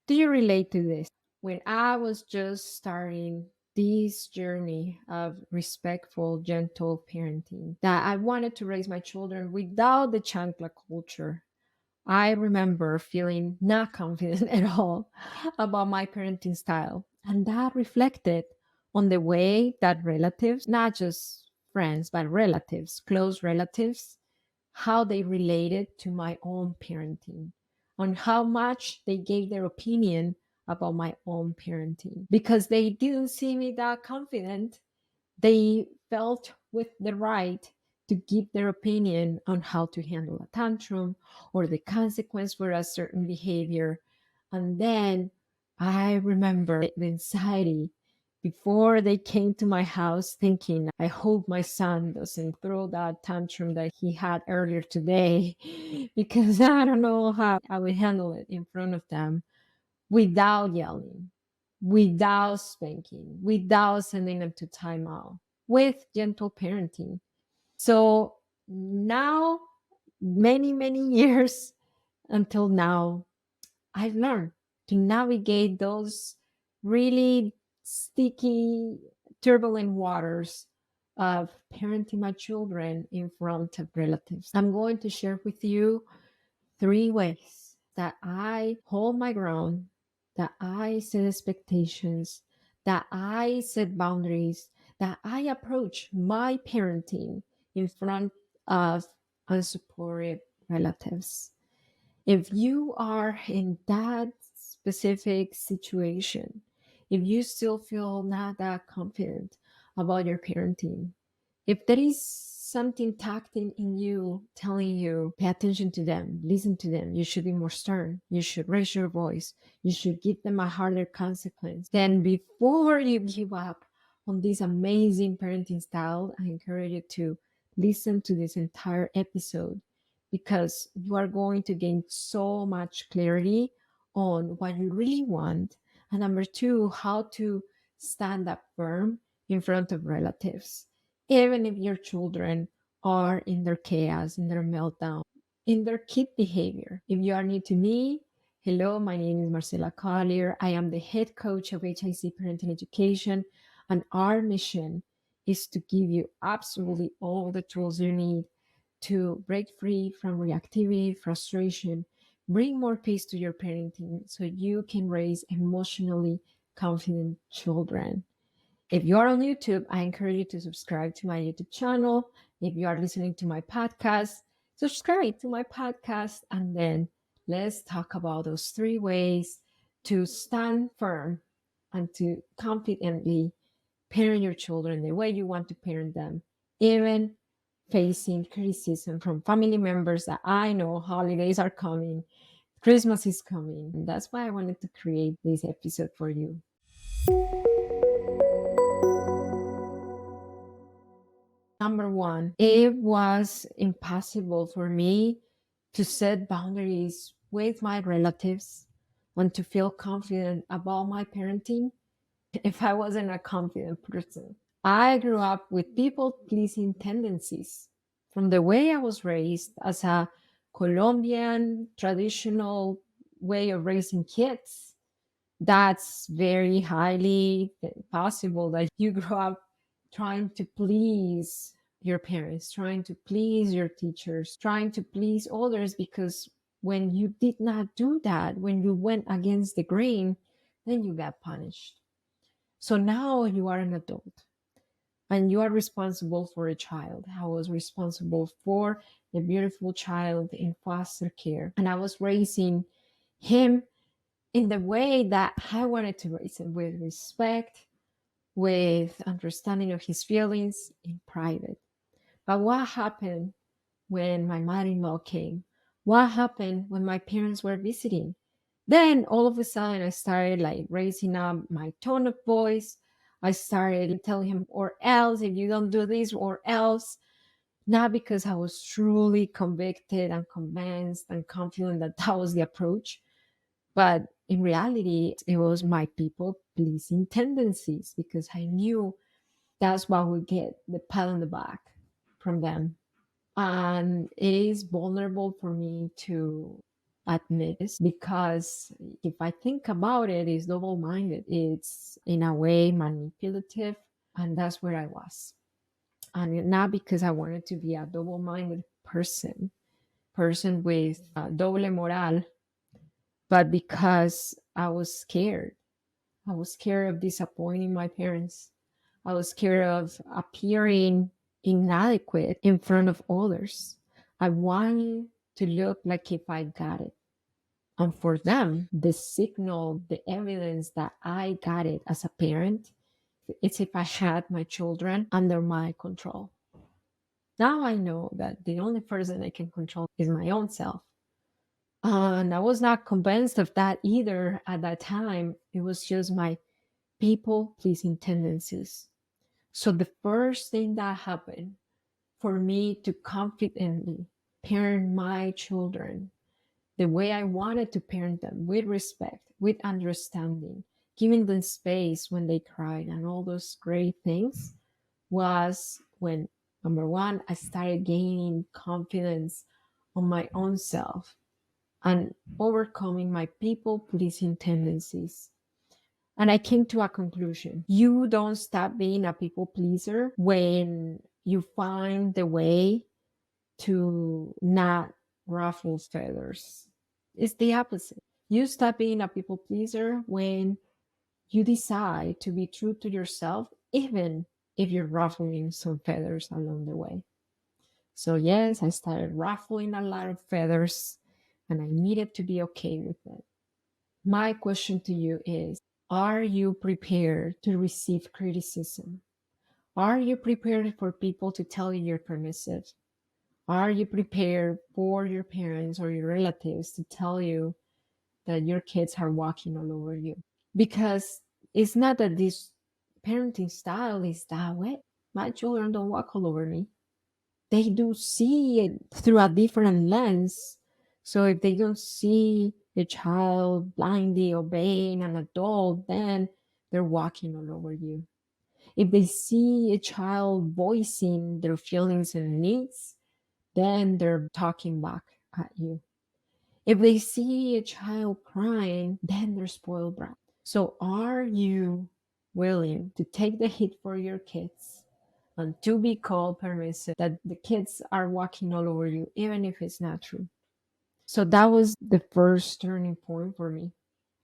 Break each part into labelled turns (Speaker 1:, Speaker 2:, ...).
Speaker 1: Do you relate to this? When I was just starting this journey of respectful, gentle parenting, that I wanted to raise my children without the chancla culture, I remember feeling not confident at all about my parenting style. And that reflected on the way that relatives, not just friends, but relatives, close relatives, how they related to my own parenting, on how much they gave their opinion about my own parenting. Because they didn't see me that confident, they felt with the right to give their opinion on how to handle a tantrum or the consequence for a certain behavior. And then I remember the anxiety before they came to my house thinking, I hope my son doesn't throw that tantrum that he had earlier today because I don't know how I would handle it in front of them without yelling, without spanking, without sending them to timeout, with gentle parenting. So now, many years until now, I've learned to navigate those really sticky, turbulent waters of parenting my children in front of relatives. I'm going to share with you 3 ways that I hold my ground, that I set expectations, that I set boundaries, that I approach my parenting in front of unsupportive relatives. If you are in that specific situation, if you still feel not that confident about your parenting, if there is something tucked in you telling you, pay attention to them, listen to them, you should be more stern, you should raise your voice, you should give them a harder consequence, then before you give up on this amazing parenting style, I encourage you to listen to this entire episode because you are going to gain so much clarity on what you really want. And number two, how to stand up firm in front of relatives even if your children are in their chaos, in their meltdown, in their kid behavior. If you are new to me, hello, my name is Marcela Collier. I am the head coach of HIC Parenting Education, and our mission is to give you absolutely all the tools you need to break free from reactivity, frustration, bring more peace to your parenting so you can raise emotionally confident children. If you are on YouTube, I encourage you to subscribe to my YouTube channel. If you are listening to my podcast, subscribe to my podcast. And then let's talk about those 3 ways to stand firm and to confidently parent your children the way you want to parent them, even facing criticism from family members that I know holidays are coming, Christmas is coming. And that's why I wanted to create this episode for you. Number one, it was impossible for me to set boundaries with my relatives and to feel confident about my parenting if I wasn't a confident person. I grew up with people pleasing tendencies from the way I was raised as a Colombian traditional way of raising kids. That's very highly possible that you grow up trying to please your parents, trying to please your teachers, trying to please others, because when you did not do that, when you went against the grain, then you got punished. So now you are an adult and you are responsible for a child. I was responsible for a beautiful child in foster care, and I was raising him in the way that I wanted to raise him, with respect, with understanding of his feelings in private. But what happened when my mother-in-law came? What happened when my parents were visiting? Then all of a sudden I started like raising up my tone of voice. I started telling him, or else, if you don't do this, or else. Not because I was truly convicted and convinced and confident that that was the approach, but in reality, it was my people pleasing tendencies because I knew that's what would get the pat on the back from them. And it is vulnerable for me to admit this because if I think about it, it's double minded. It's in a way manipulative. And that's where I was. And not because I wanted to be a double minded person with doble moral, but because I was scared. I was scared of disappointing my parents. I was scared of appearing inadequate in front of others. I wanted to look like if I got it. And for them, the signal, the evidence that I got it as a parent, it's if I had my children under my control. Now I know that the only person I can control is my own self. And I was not convinced of that either at that time. It was just my people pleasing tendencies. So the first thing that happened for me to confidently parent my children the way I wanted to parent them, with respect, with understanding, giving them space when they cried, and all those great things, was when, number one, I started gaining confidence on my own self and overcoming my people pleasing tendencies. And I came to a conclusion. You don't stop being a people pleaser when you find the way to not ruffle feathers. It's the opposite. You stop being a people pleaser when you decide to be true to yourself, even if you're ruffling some feathers along the way. So, yes, I started ruffling a lot of feathers and I needed to be okay with it. My question to you is, are you prepared to receive criticism? Are you prepared for people to tell you you're permissive? Are you prepared for your parents or your relatives to tell you that your kids are walking all over you? Because it's not that this parenting style is that way. My children don't walk all over me. They do see it through a different lens. So if they don't see a child blindly obeying an adult, then they're walking all over you. If they see a child voicing their feelings and needs, then they're talking back at you. If they see a child crying, then they're spoiled brat. So are you willing to take the hit for your kids and to be called permissive that the kids are walking all over you, even if it's not true? So that was the first turning point for me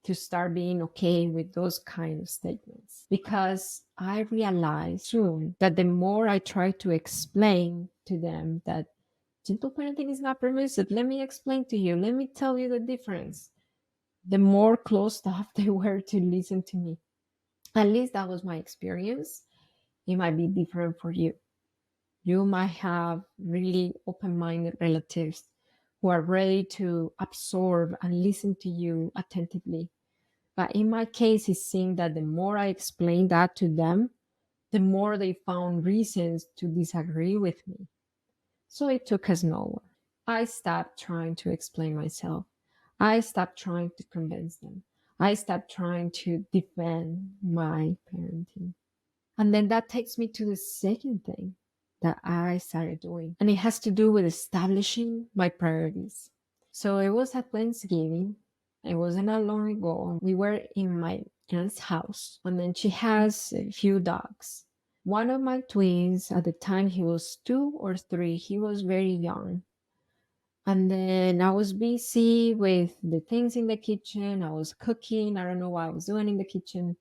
Speaker 1: to start being okay with those kind of statements because I realized soon that the more I tried to explain to them that gentle parenting is not permissive, let me explain to you, let me tell you the difference, the more closed off they were to listen to me. At least that was my experience. It might be different for you. You might have really open minded relatives who are ready to absorb and listen to you attentively. But in my case, it seemed that the more I explained that to them, the more they found reasons to disagree with me. So it took us nowhere. I stopped trying to explain myself. I stopped trying to convince them. I stopped trying to defend my parenting. And then that takes me to the second thing that I started doing. And it has to do with establishing my priorities. So it was at Thanksgiving. It wasn't that long ago. We were in my aunt's house, and then she has a few dogs. One of my twins, at the time he was 2 or 3, he was very young. And then I was busy with the things in the kitchen. I was cooking. I don't know what I was doing in the kitchen.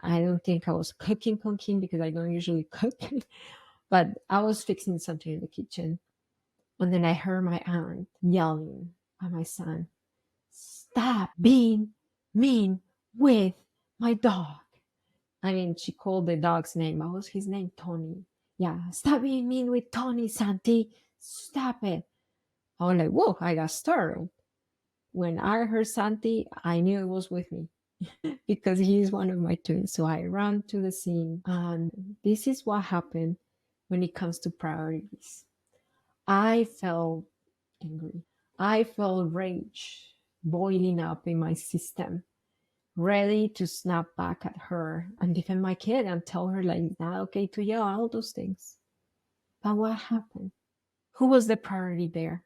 Speaker 1: I don't think I was cooking because I don't usually cook, but I was fixing something in the kitchen. And then I heard my aunt yelling at my son, "Stop being mean with my dog." I mean, she called the dog's name. What was his name? Tony. Yeah, "Stop being mean with Tony, Santi. Stop it." I was like, whoa, I got startled. When I heard Santi, I knew it was with me because he's one of my twins. So I ran to the scene. And this is what happened when it comes to priorities. I felt angry. I felt rage boiling up in my system, ready to snap back at her and defend my kid and tell her, like, it's not okay to yell, all those things. But what happened? Who was the priority there?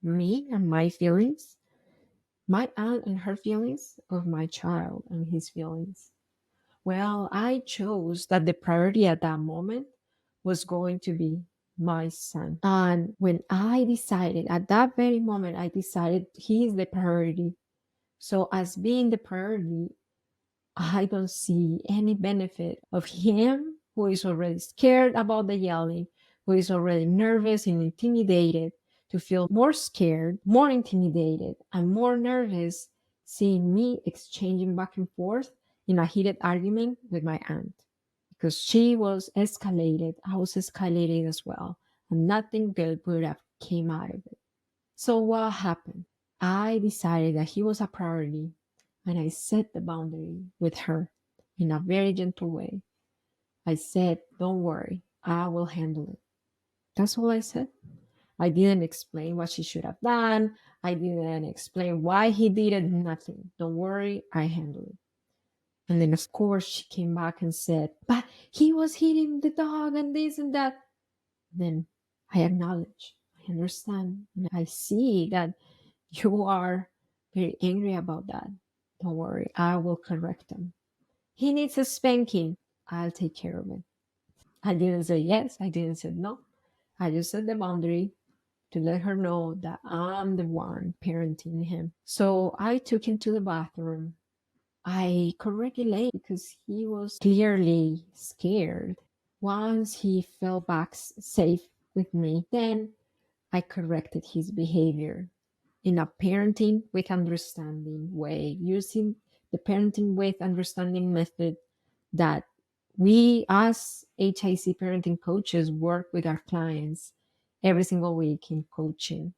Speaker 1: Me and my feelings? My aunt and her feelings, of my child and his feelings. Well, I chose that the priority at that moment was going to be my son. And when I decided, at that very moment, I decided he is the priority. So, as being the priority, I don't see any benefit of him who is already scared about the yelling, who is already nervous and intimidated, to feel more scared, more intimidated, and more nervous seeing me exchanging back and forth in a heated argument with my aunt. Because she was escalated, I was escalated as well, and nothing good would have came out of it. So what happened? I decided that he was a priority and I set the boundary with her in a very gentle way. I said, "Don't worry, I will handle it." That's all I said. I didn't explain what she should have done. I didn't explain why he did it. Nothing. "Don't worry, I handle it." And then, of course, she came back and said, "But he was hitting the dog and this and that." Then I acknowledge, I understand, and I see that you are very angry about that. "Don't worry, I will correct him. He needs a spanking. I'll take care of it." I didn't say yes. I didn't say no. I just set the boundary to let her know that I'm the one parenting him. So I took him to the bathroom. I could regulate because he was clearly scared. Once he fell back safe with me, then I corrected his behavior in a parenting with understanding way, using the parenting with understanding method that we as HIC parenting coaches work with our clients every single week in coaching.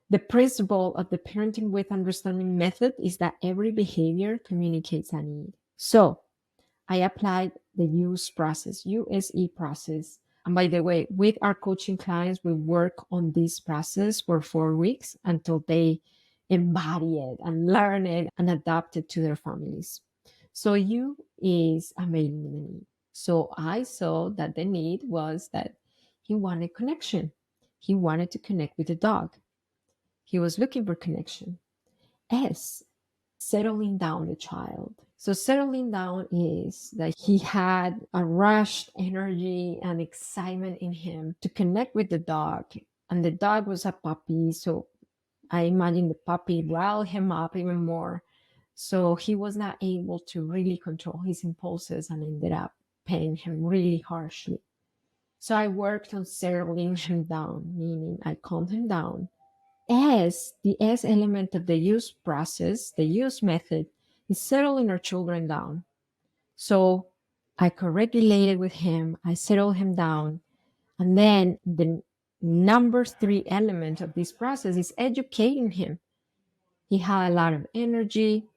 Speaker 1: The principle of the parenting with understanding method is that every behavior communicates a need. So I applied the USE process. And by the way, with our coaching clients, we work on this process for 4 weeks until they embody it and learn it and adapt it to their families. So U is a meeting the need. So I saw that the need was that he wanted connection. He wanted to connect with the dog. He was looking for connection. S, settling down the child. So settling down is that he had a rushed energy and excitement in him to connect with the dog. And the dog was a puppy. So I imagine the puppy riled him up even more. So he was not able to really control his impulses and ended up petting him really harshly. So I worked on settling him down, meaning I calmed him down. The S element of the use process, the use method, is settling our children down. So I co-regulated with him, I settled him down. And then the number three element of this process is educating him. He had a lot of energy.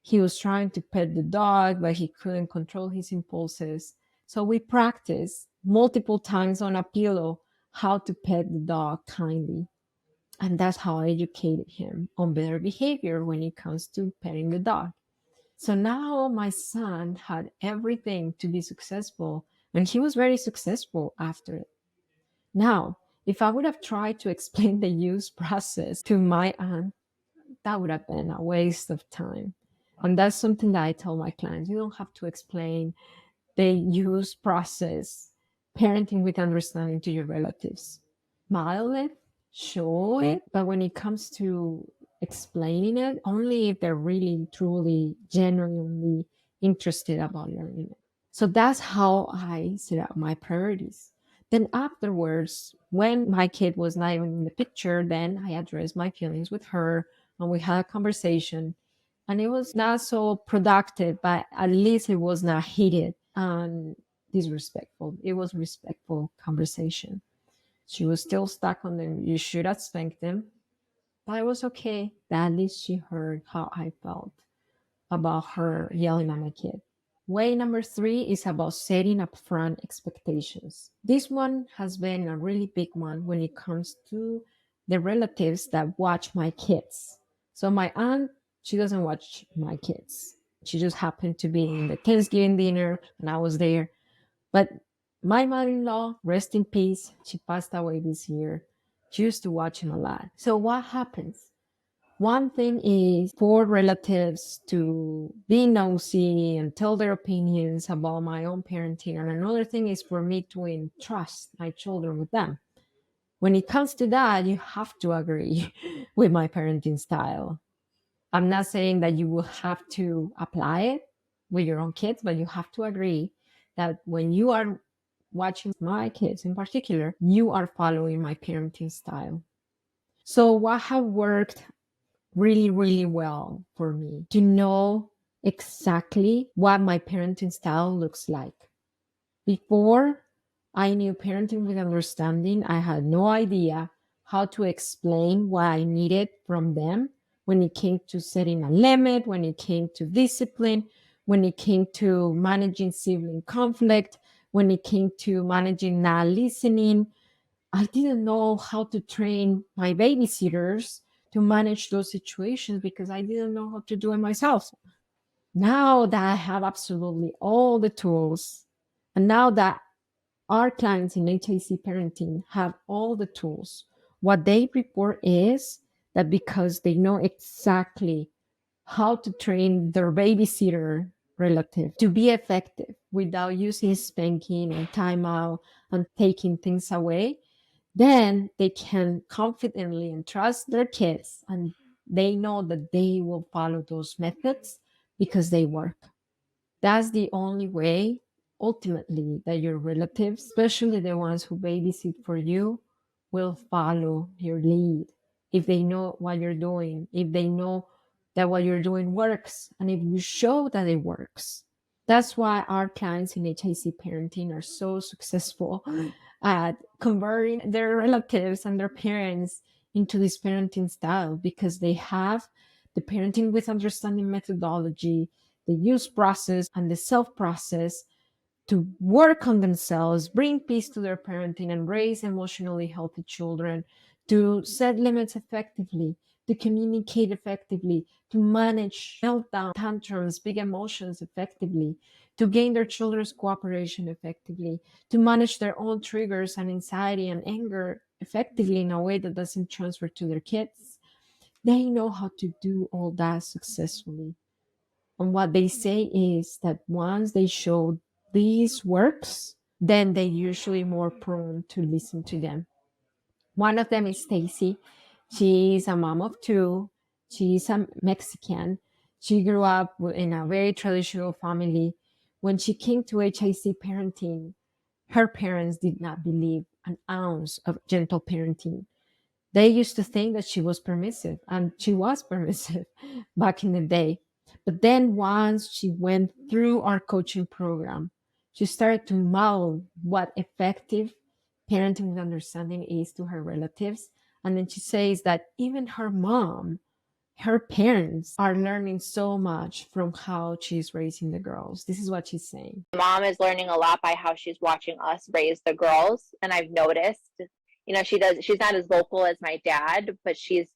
Speaker 1: He was trying to pet the dog, but he couldn't control his impulses. So we practiced multiple times on a pillow how to pet the dog kindly. And that's how I educated him on better behavior when it comes to petting the dog. So now my son had everything to be successful, and he was very successful after it. Now, if I would have tried to explain the use process to my aunt, that would have been a waste of time. And that's something that I tell my clients. You don't have to explain the use process, parenting with understanding to your relatives. Model it, show it, but when it comes to explaining it, only if they're really, truly, genuinely interested about learning it. So that's how I set up my priorities. Then afterwards, when my kid was not even in the picture, then I addressed my feelings with her and we had a conversation. And it was not so productive, but at least it was not heated and disrespectful. It was respectful conversation. She was still stuck on them. "You should have spanked them." But it was okay. At least she heard how I felt about her yelling at my kid. Way number three is about setting upfront expectations. This one has been a really big one when it comes to the relatives that watch my kids. So my aunt, she doesn't watch my kids. She just happened to be in the Thanksgiving dinner and I was there. But my mother-in-law, rest in peace, she passed away this year. She used to watch him a lot. So what happens? One thing is for relatives to be nosy and tell their opinions about my own parenting, and another thing is for me to entrust my children with them. When it comes to that, you have to agree with my parenting style. I'm not saying that you will have to apply it with your own kids, but you have to agree that when you are watching my kids in particular, you are following my parenting style. So, what have worked really, really well for me to know exactly what my parenting style looks like. Before I knew parenting with understanding, I had no idea how to explain what I needed from them when it came to setting a limit, when it came to discipline, when it came to managing sibling conflict, when it came to managing not listening. I didn't know how to train my babysitters to manage those situations because I didn't know how to do it myself. Now that I have absolutely all the tools, and now that our clients in HIC parenting have all the tools, what they report is that because they know exactly how to train their babysitter relative to be effective without using spanking and timeout and taking things away, then they can confidently entrust their kids and they know that they will follow those methods because they work. That's the only way, ultimately, that your relatives, especially the ones who babysit for you, will follow your lead. If they know what you're doing, if they know that what you're doing works, and if you show that it works. That's why our clients in HIC parenting are so successful at converting their relatives and their parents into this parenting style because they have the parenting with understanding methodology, the use process, and the self process to work on themselves, bring peace to their parenting, and raise emotionally healthy children, to set limits effectively, to communicate effectively, to manage meltdown, tantrums, big emotions effectively, to gain their children's cooperation effectively, to manage their own triggers and anxiety and anger effectively in a way that doesn't transfer to their kids. They know how to do all that successfully. And what they say is that once they show these works, then they're usually more prone to listen to them. One of them is Stacy. She's a mom of two. She's a Mexican. She grew up in a very traditional family. When she came to HIC parenting, her parents did not believe an ounce of gentle parenting. They used to think that she was permissive, and she was permissive back in the day. But then once she went through our coaching program, she started to model what effective parenting with understanding is to her relatives. And then she says that even her mom, her parents are learning so much from how she's raising the girls. This is what she's saying.
Speaker 2: Mom is learning a lot by how she's watching us raise the girls. And I've noticed, she's not as vocal as my dad, but she's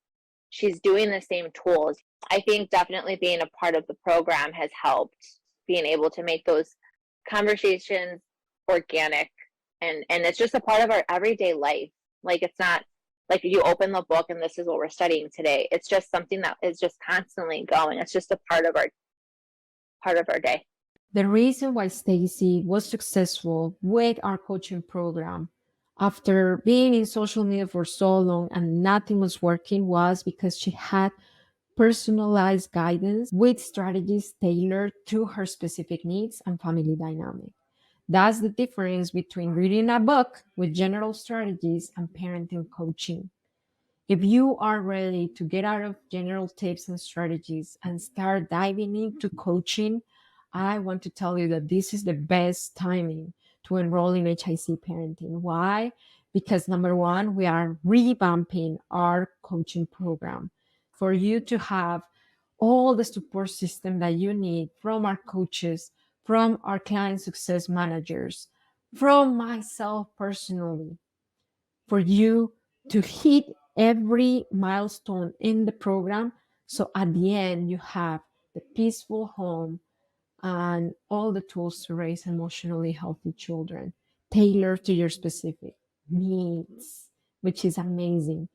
Speaker 2: doing the same tools. I think definitely being a part of the program has helped, being able to make those conversations organic, and it's just a part of our everyday life. Like, it's not like you open the book and this is what we're studying today. It's just something that is just constantly going. It's just a part of our day.
Speaker 1: The reason why Stacy was successful with our coaching program after being in social media for so long and nothing was working was because she had personalized guidance with strategies tailored to her specific needs and family dynamic. That's the difference between reading a book with general strategies and parenting coaching. If you are ready to get out of general tips and strategies and start diving into coaching, I want to tell you that this is the best timing to enroll in HIC Parenting. Why? Because number one, we are revamping our coaching program for you to have all the support system that you need from our coaches, from our client success managers, from myself personally, for you to hit every milestone in the program. So at the end, you have the peaceful home and all the tools to raise emotionally healthy children tailored to your specific needs, which is amazing.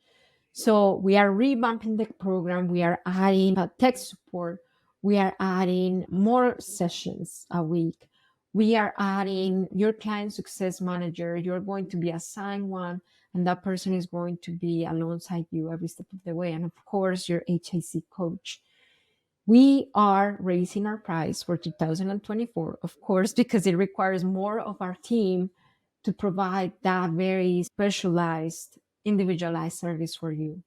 Speaker 1: So we are revamping the program. We are adding tech support. We are adding more sessions a week. We are adding your client success manager. You're going to be assigned one, and that person is going to be alongside you every step of the way. And of course, your HIC coach. We are raising our price for 2024, of course, because it requires more of our team to provide that very specialized, individualized service for you.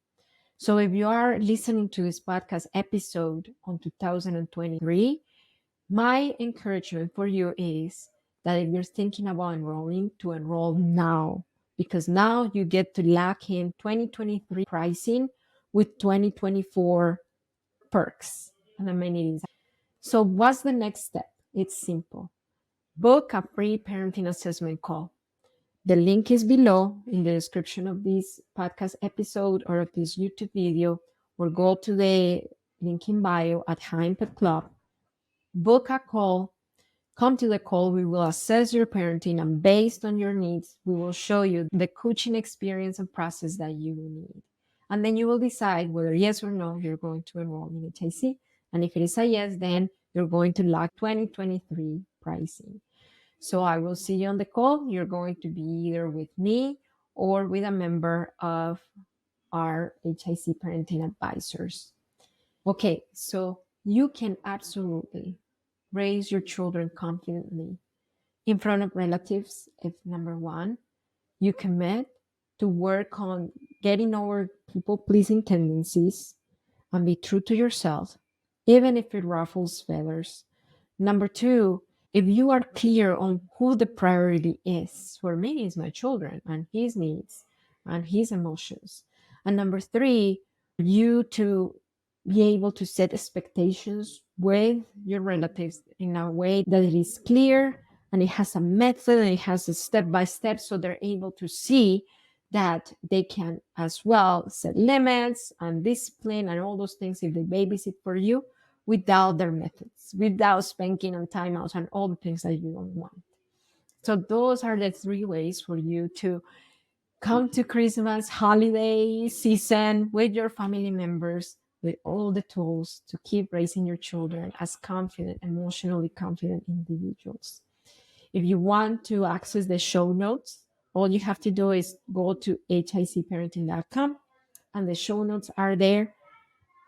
Speaker 1: So if you are listening to this podcast episode on 2023, my encouragement for you is that if you're thinking about enrolling, to enroll now, because now you get to lock in 2023 pricing with 2024 perks and amenities. So what's the next step? It's simple. Book a free parenting assessment call. The link is below in the description of this podcast episode or of this YouTube video, or go to the link in bio at HIC Club. Book a call. Come to the call. We will assess your parenting, and based on your needs, we will show you the coaching experience and process that you need. And then you will decide whether yes or no you're going to enroll in HIC. And if it is a yes, then you're going to lock 2023 pricing. So I will see you on the call. You're going to be either with me or with a member of our HIC parenting advisors. Okay, so you can absolutely raise your children confidently in front of relatives if number one, you commit to work on getting over people pleasing tendencies and be true to yourself, even if it ruffles feathers. Number two, if you are clear on who the priority is, for me, is my children and his needs and his emotions. And number three, you to be able to set expectations with your relatives in a way that it is clear and it has a method and it has a step by step, so they're able to see that they can as well set limits and discipline and all those things if they babysit for you without their methods, without spanking and timeouts and all the things that you don't want. So those are the three ways for you to come to Christmas holiday season with your family members with all the tools to keep raising your children as confident, emotionally confident individuals. If you want to access the show notes, all you have to do is go to hicparenting.com and the show notes are there.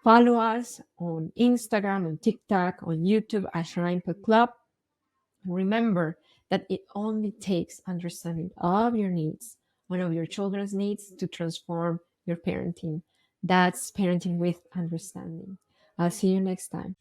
Speaker 1: Follow us on Instagram, on TikTok, on YouTube at Shrine Club. Remember that it only takes understanding of your needs, one of your children's needs, to transform your parenting. That's parenting with understanding. I'll see you next time.